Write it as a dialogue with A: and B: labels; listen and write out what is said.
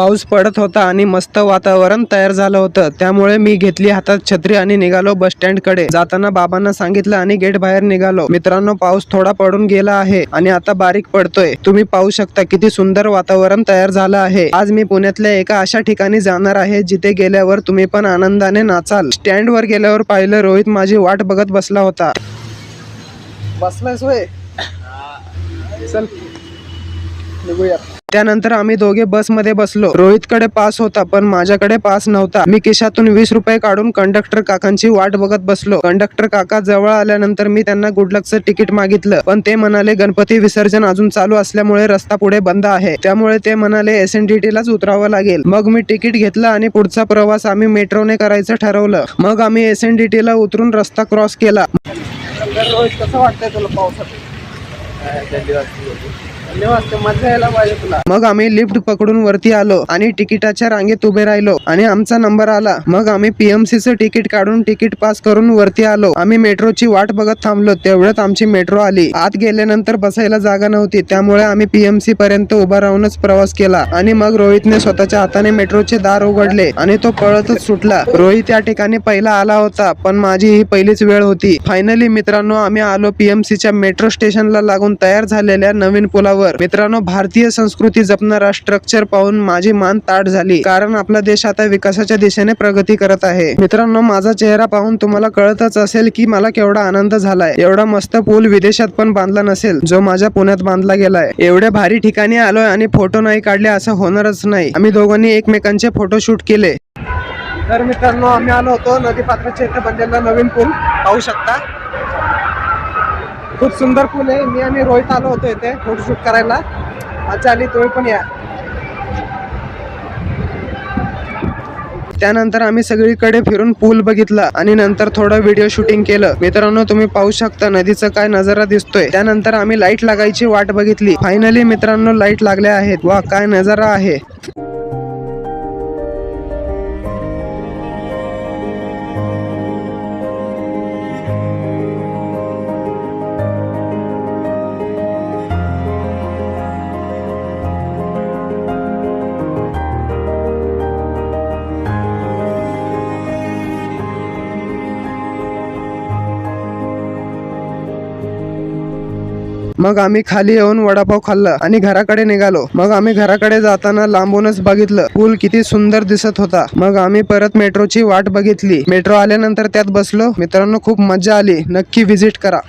A: पाऊस पडत होता आणि मस्त वातावरण तयार झालं होतं, त्यामुळे मी घेतली हातात छत्री आणि निघालो बस स्टँड कडे. जाताना बाबांना सांगितलं आणि गेट बाहेर निघालो. मित्रांनो, पाऊस थोडा पडून गेला आहे आणि आता बारीक पडतोय. तुम्ही पाहू शकता किती सुंदर वातावरण तयार झालं आहे. आज मी पुण्यातल्या एका अशा ठिकाणी जाणार आहे जिथे गेल्यावर तुम्ही पण आनंदाने नाचाल. स्टँड वर गेल्यावर पाहिलं रोहित माझी वाट बघत बसला होता. बसलायस होय? चल निघूया. त्यानंतर आम्ही दोघे बसमध्ये बसलो. रोहितकडे पास होता पण माझ्याकडे पास नव्हता. मी खिशातून 20 रुपये काढून कंडक्टर काकांची वाट बघत बसलो. कंडक्टर काका जवळ आल्यानंतर मी त्यांना गुड लकचं तिकीट मागितलं, पण ते म्हणाले गणपती विसर्जन अजून चालू असल्यामुळे रस्ता पुढे बंद आहे, त्यामुळे ते म्हणाले SNDT लाच उतरावं लागेल. मग मी तिकीट घेतलं आणि पुढचा प्रवास आम्ही मेट्रोने करायचं ठरवलं. मग आम्ही SNDT ला उतरून रस्ता क्रॉस केला. रोहित, कसं वाटतंय तुला पावसात? मजा यायला पाहिजे तुला. मग आम्ही लिफ्ट पकडून वरती आलो आणि तिकिटाच्या रांगेत उभे राहिलो आणि आमचा नंबर आला. मग आम्ही PMC चं तिकीट काढून तिकीट पास करून वरती आलो. आम्ही मेट्रोची वाट बघत थांबलो. तेवढ्यात आमची मेट्रो आली. आत गेल्यानंतर बसायला जागा नव्हती, त्यामुळे आम्ही PMC पर्यंत उभा राहूनच प्रवास केला आणि मग रोहितने स्वतःच्या हाताने मेट्रोचे दार उघडले आणि तो पळतच सुटला. रोहित या ठिकाणी पहिला आला होता, पण माझी ही पहिलीच वेळ होती. फायनली मित्रांनो, आम्ही आलो PMC च्या मेट्रो स्टेशनला लागून तयार झालेल्या नवीन पुलावर. मित्रांनो, भारतीय संस्कृती जपणारा स्ट्रक्चर पाहून माझी मान ताठ झाली, कारण आपला देश आता विकासाच्या दिशेने प्रगती करत आहे. मित्रांनो, माझा चेहरा पाहून तुम्हाला कळतच असेल की मला केवढा आनंद झालाय. एवढा मस्त पूल विदेशात पण बांधला नसेल जो माझ्या पुण्यात बांधला गेलाय. एवढ्या भारी ठिकाणी आलोय आणि फोटो नाही काढले असं होणारच नाही. आम्ही दोघांनी एकमेकांचे फोटोशूट केले. तर मित्रांनो, आम्ही आलो होतो नदीपात्राच्या इथे बनलेला नवीन पूल पाहू शकता. खूप सुंदर पूल आहे. मी आणि रोहित आलो होतो इथे फोटोशूट करायला. मजा आली, तुम्ही पण या. त्यानंतर आम्ही सगळीकडे फिरून पूल बघितला आणि नंतर थोडं व्हिडिओ शूटिंग केलं. मित्रांनो, तुम्ही पाहू शकता नदीचा काय नजारा दिसतोय. त्यानंतर आम्ही लाईट लागायची वाट बघितली. फायनली मित्रांनो, लाईट लागल्या आहेत. वा, काय नजारा आहे. मग आम्ही खाली येऊन वडापाव खाल्ला आणि घराकडे निघालो. मग आम्ही घराकडे जाताना लांबूनच बघितलं पूल किती सुंदर दिसत होता. मग आम्ही परत मेट्रोची वाट बघितली. मेट्रो आल्यानंतर त्यात बसलो. मित्रांनो, खूप मजा आली. नक्की व्हिजिट करा.